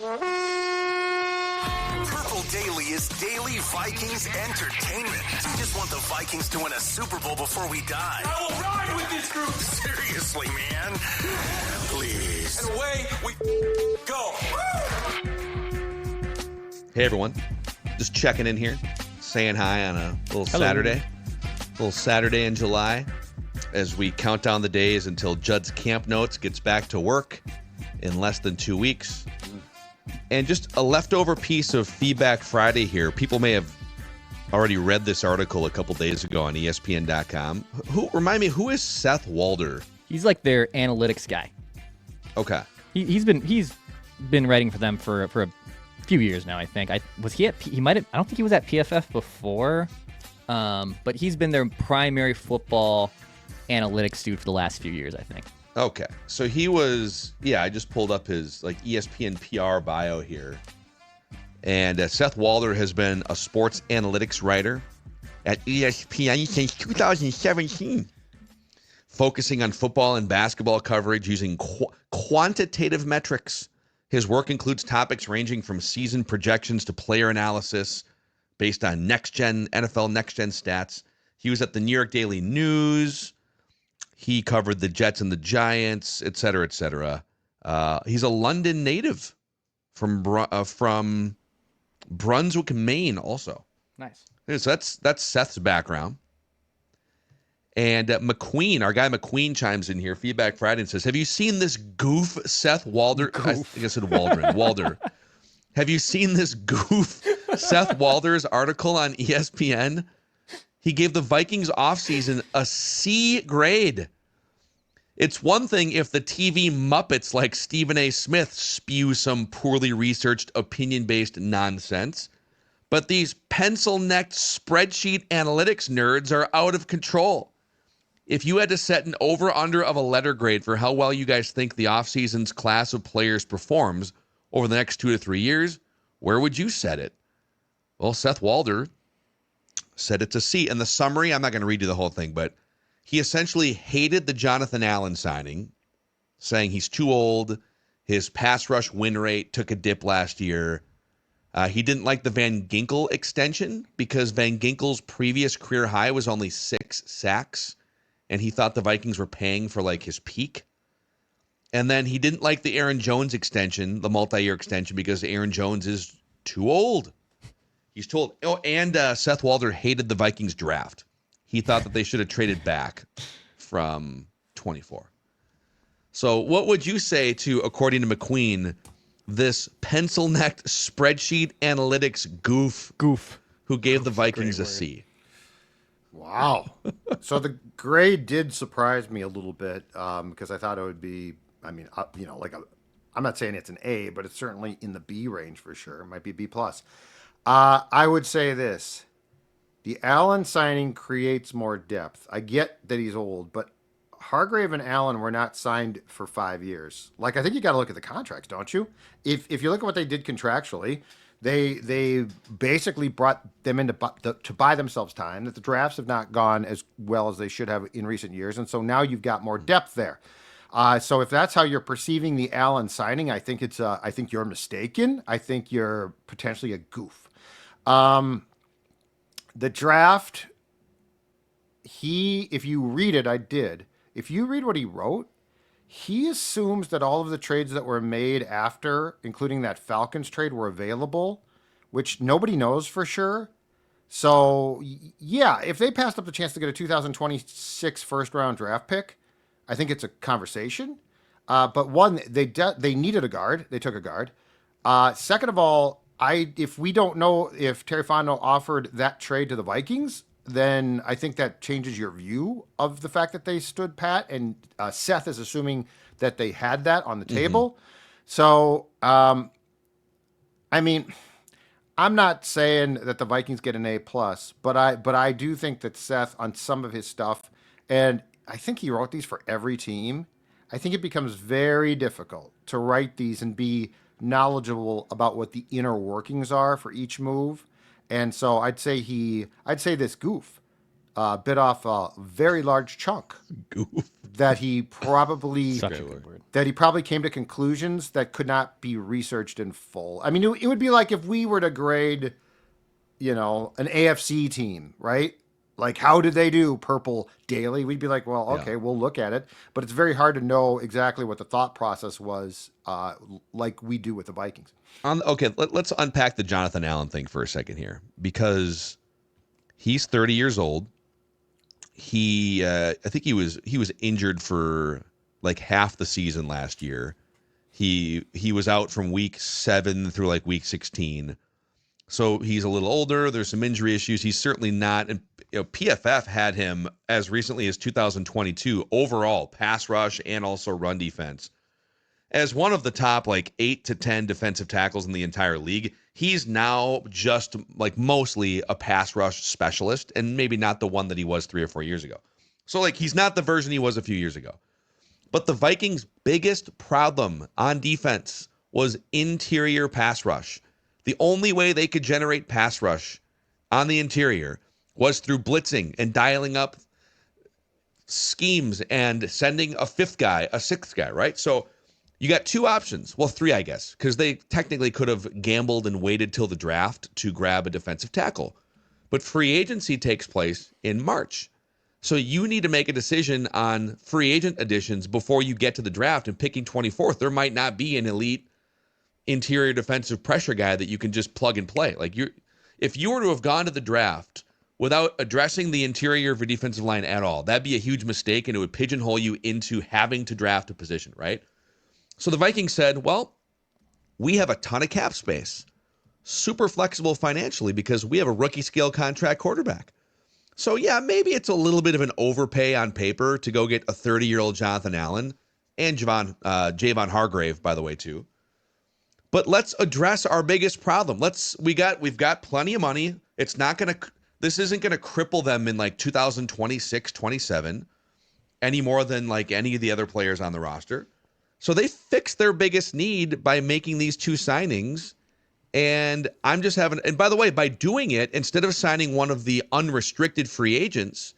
Purple Daily is daily Vikings entertainment. We just want the Vikings to win a Super Bowl before we die. I will ride with this group. Seriously, man. Please. And away we go. Hey, everyone. Just checking in here, saying hi on a little Saturday. Little Saturday in July as we count down the days until Judd's Camp Notes gets back to work in less than 2 weeks. And just a leftover piece of Feedback Friday here. People may have already read this article a couple days ago on ESPN.com. Remind me, who is Seth Walder? He's like their analytics guy. Okay. He's been writing for them for a few years now, I think. I don't think he was at PFF before, but he's been their primary football analytics dude for the last few years, I think. Okay. So he was, I just pulled up his ESPN PR bio here. And Seth Walder has been a sports analytics writer at ESPN since 2017, focusing on football and basketball coverage using quantitative metrics. His work includes topics ranging from season projections to player analysis based on NFL next-gen stats. He was at the New York Daily News. He covered the Jets and the Giants, et cetera, et cetera. He's a London native from Brunswick, Maine, also. Nice. So that's Seth's background. And McQueen, our guy McQueen, chimes in here, Feedback Friday, and says, "Have you seen this goof, Seth Walder?" I think I said Waldron. Walder. Have you seen this goof, Seth Walder's article on ESPN? He gave the Vikings offseason a C grade. It's one thing if the TV Muppets like Stephen A. Smith spew some poorly researched, opinion-based nonsense, but these pencil-necked spreadsheet analytics nerds are out of control. If you had to set an over-under of a letter grade for how well you guys think the offseason's class of players performs over the next 2 to 3 years, where would you set it? Well, Seth Walder said it's a C. In the summary, I'm not going to read you the whole thing, but he essentially hated the Jonathan Allen signing, saying he's too old. His pass rush win rate took a dip last year. He didn't like the Van Ginkel extension because Van Ginkel's previous career high was only 6 sacks, and he thought the Vikings were paying for his peak. And then he didn't like the Aaron Jones extension, the multi-year extension, because Aaron Jones is too old. He's told. Oh, and Seth Walder hated the Vikings draft. He thought that they should have traded back from 24. So what would you say to, according to McQueen, this pencil-necked spreadsheet analytics goof who gave the Vikings a C? Wow. So the grade did surprise me a little bit because I thought it would be, I'm not saying it's an A, but it's certainly in the B range for sure. It might be B+. I would say this. The Allen signing creates more depth. I get that he's old, but Hargrave and Allen were not signed for 5 years. I think you got to look at the contracts, don't you? If you look at what they did contractually, they basically brought them in to buy themselves time, that the drafts have not gone as well as they should have in recent years, and so now you've got more depth there. So if that's how you're perceiving the Allen signing, I think you're mistaken. I think you're potentially a goof. The draft, if you read it, I did. If you read what he wrote, he assumes that all of the trades that were made after, including that Falcons trade, were available, which nobody knows for sure. So, yeah, if they passed up the chance to get a 2026 first-round draft pick, I think it's a conversation. But one, they needed a guard. They took a guard. Second of all, if we don't know if Terry Fontenot offered that trade to the Vikings, then I think that changes your view of the fact that they stood pat. And Seth is assuming that they had that on the table. So, I'm not saying that the Vikings get an A+, but I do think that Seth, on some of his stuff, and I think he wrote these for every team, I think it becomes very difficult to write these and be knowledgeable about what the inner workings are for each move. And so I'd say this goof bit off a very large chunk. that he probably Such a good word. came to conclusions that could not be researched in full. I mean, it would be like if we were to grade, an AFC team, right? Like, how did they do purple daily? We'd be like, well, okay, we'll look at it. But it's very hard to know exactly what the thought process was, like we do with the Vikings. Let's unpack the Jonathan Allen thing for a second here, because he's 30 years old. I think he was injured for like half the season last year. He was out from week 7 through like week 16. So he's a little older. There's some injury issues. He's certainly not. And PFF had him as recently as 2022 overall pass rush and also run defense as one of the top like 8 to 10 defensive tackles in the entire league. He's now just like mostly a pass rush specialist, and maybe not the one that he was 3 or 4 years ago. So like he's not the version he was a few years ago. But the Vikings' biggest problem on defense was interior pass rush. The only way they could generate pass rush on the interior was through blitzing and dialing up schemes and sending a 5th guy, a 6th guy, right? So you got 2 options. Well, 3, I guess, because they technically could have gambled and waited till the draft to grab a defensive tackle. But free agency takes place in March. So you need to make a decision on free agent additions before you get to the draft, and picking 24th. There might not be an elite interior defensive pressure guy that you can just plug and play. Like if you were to have gone to the draft without addressing the interior of your defensive line at all, that'd be a huge mistake, and it would pigeonhole you into having to draft a position, right? So the Vikings said, well, we have a ton of cap space, super flexible financially because we have a rookie scale contract quarterback. So yeah, maybe it's a little bit of an overpay on paper to go get a 30-year-old Jonathan Allen and Javon Hargrave, by the way, too. But let's address our biggest problem. We've got plenty of money. This isn't gonna cripple them in like 2026, 27 any more than like any of the other players on the roster. So they fixed their biggest need by making these 2 signings. And and by the way, by doing it, instead of signing one of the unrestricted free agents,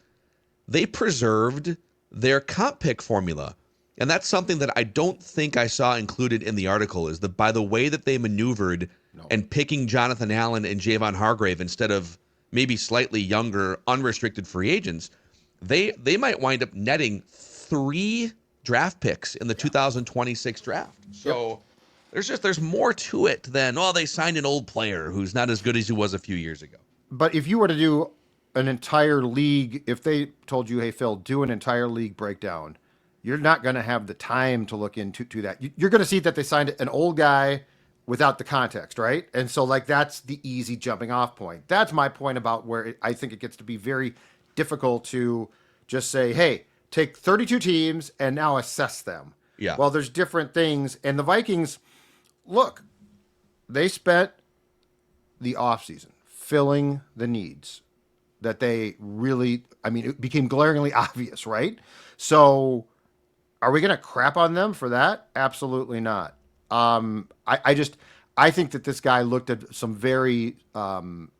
they preserved their comp pick formula. And that's something that I don't think I saw included in the article, is that by the way that they maneuvered and picking Jonathan Allen and Javon Hargrave instead of maybe slightly younger unrestricted free agents, they might wind up netting 3 draft picks in the 2026 draft. So there's more to it than, they signed an old player who's not as good as he was a few years ago. But if you were to do an entire league, if they told you, hey, Phil, do an entire league breakdown, you're not going to have the time to look into that. You're going to see that they signed an old guy without the context, right? And so like that's the easy jumping off point. That's my point about where I think it gets to be very difficult to just say, hey, take 32 teams and now assess them. Yeah. Well, there's different things. And the Vikings, look, they spent the offseason filling the needs that they really, it became glaringly obvious, right? So are we going to crap on them for that? Absolutely not. I think that this guy looked at some very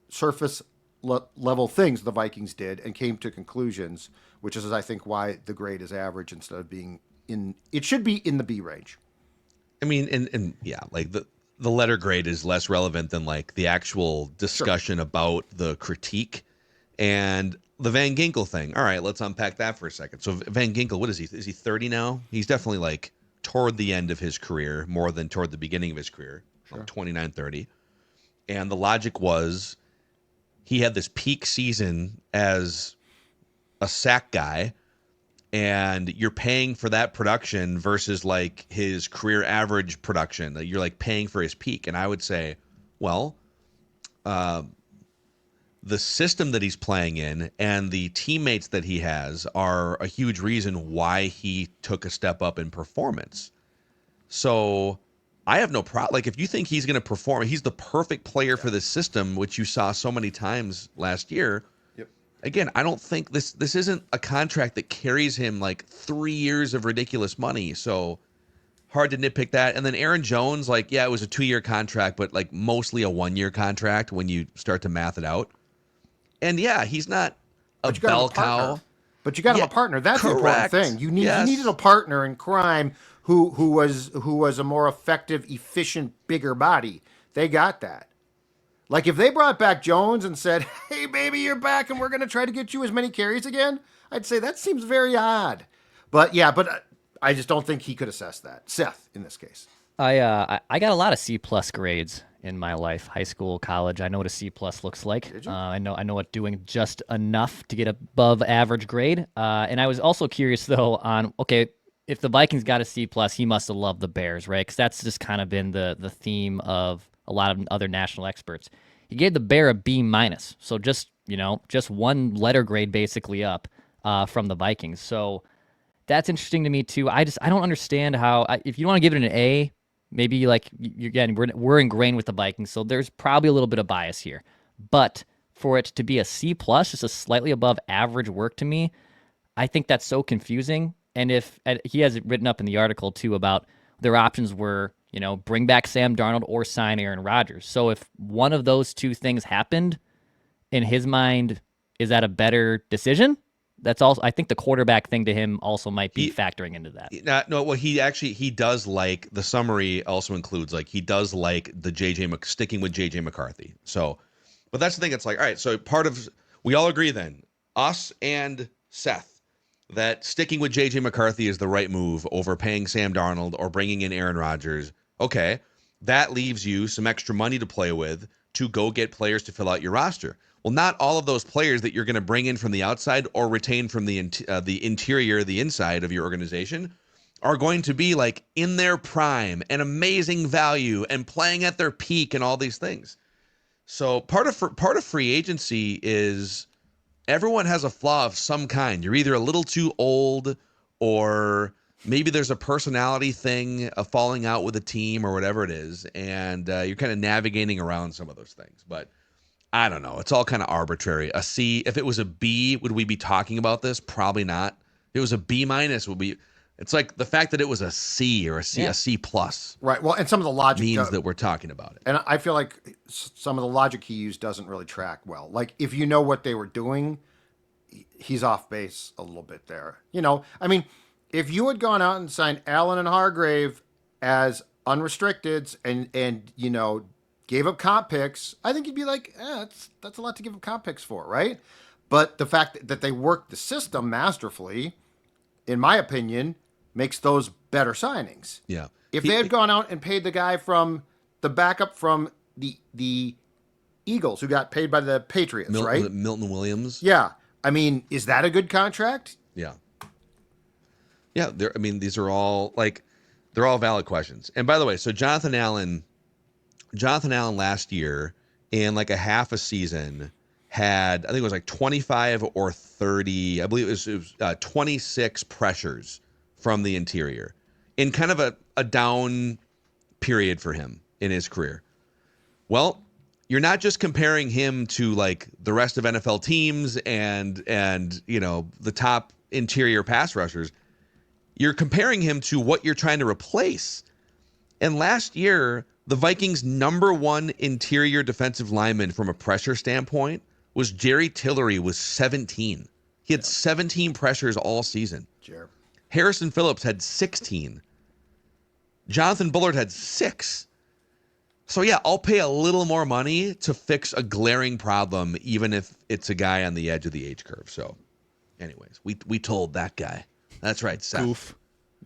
surface level things the Vikings did and came to conclusions, which is, I think, why the grade is average instead of being it should be in the B range. Like the letter grade is less relevant than like the actual discussion about the critique and the Van Ginkel thing. All right, let's unpack that for a second. So Van Ginkel, what is he? Is he 30 now? He's definitely like toward the end of his career more than toward the beginning of his career, like 29, 30. And the logic was he had this peak season as a sack guy, and you're paying for that production versus like his career average production. You're like paying for his peak. And I would say, well, the system that he's playing in and the teammates that he has are a huge reason why he took a step up in performance. So I have no problem. Like, if you think he's going to perform, he's the perfect player for this system, which you saw so many times last year. Yep. Again, I don't think this isn't a contract that carries him like 3 years of ridiculous money. So hard to nitpick that. And then Aaron Jones, like, yeah, it was a 2-year contract, but like mostly a 1-year contract when you start to math it out. And yeah, he's not a bell cow. but you got him a partner. That's the important thing. You needed a partner in crime who was a more effective, efficient, bigger body. They got that. Like if they brought back Jones and said, "Hey, baby, you're back, and we're going to try to get you as many carries again," I'd say that seems very odd. But I just don't think he could assess that. Seth, in this case. I got a lot of C+ grades in my life, high school, college. I know what a C+ looks like. Did you? I know what doing just enough to get above average grade. And I was also curious though on, okay, if the Vikings got a C+, he must have loved the Bears, right? Because that's just kind of been the theme of a lot of other national experts. He gave the Bear a B-, so just one letter grade basically up from the Vikings. So that's interesting to me too. I don't understand how if you want to give it an A, maybe like again we're ingrained with the Vikings, so there's probably a little bit of bias here. But for it to be a C+, just a slightly above average work to me, I think that's so confusing. And if he has it written up in the article too about their options were, bring back Sam Darnold or sign Aaron Rodgers. So if one of those two things happened, in his mind, is that a better decision? That's also, I think the quarterback thing to him also might be factoring into that. No, well, he does like, the summary also includes like, he does like the sticking with JJ McCarthy. So, but that's the thing. It's like, all right, so we all agree then, us and Seth, that sticking with JJ McCarthy is the right move over paying Sam Darnold or bringing in Aaron Rodgers. Okay, that leaves you some extra money to play with to go get players to fill out your roster. Well, not all of those players that you're going to bring in from the outside or retain from the interior, the inside of your organization, are going to be like in their prime and amazing value and playing at their peak and all these things. So part of free agency is everyone has a flaw of some kind. You're either a little too old, or maybe there's a personality thing, a falling out with a team or whatever it is, and you're kind of navigating around some of those things. But I don't know. It's all kind of arbitrary. A C, if it was a B, would we be talking about this? Probably not. If it was a B-, would be. It's like the fact that it was a C or a C+. Right. Well, and some of the logic means that we're talking about it. And I feel like some of the logic he used doesn't really track well. Like if you know what they were doing, he's off base a little bit there. I mean, if you had gone out and signed Allen and Hargrave as unrestricteds and gave up comp picks, I think you'd be like, that's a lot to give up comp picks for, right? But the fact that they worked the system masterfully, in my opinion, makes those better signings. Yeah. If they had gone out and paid the guy from the backup from the Eagles, who got paid by the Patriots, right? Milton Williams. Yeah. I mean, is that a good contract? Yeah. Yeah. These are all they're all valid questions. And by the way, so Jonathan Allen last year in like a half a season had, I think it was like 25 or 30, I believe it was 26 pressures from the interior in kind of a down period for him in his career. Well, you're not just comparing him to like the rest of NFL teams and the top interior pass rushers. You're comparing him to what you're trying to replace. And last year, the Vikings' number one interior defensive lineman from a pressure standpoint was Jerry Tillery with 17. He had 17 pressures all season. Sure. Harrison Phillips had 16. Jonathan Bullard had 6. So yeah, I'll pay a little more money to fix a glaring problem, even if it's a guy on the edge of the age curve. So anyways, we told that guy. That's right, Seth. Goof.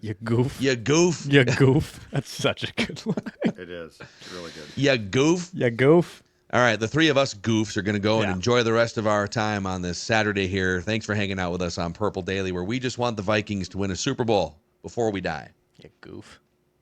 You goof. You goof. You goof. That's such a good line. It is. It's really good. You goof. You goof. All right, the three of us goofs are going to go and enjoy the rest of our time on this Saturday here. Thanks for hanging out with us on Purple Daily, where we just want the Vikings to win a Super Bowl before we die. You goof.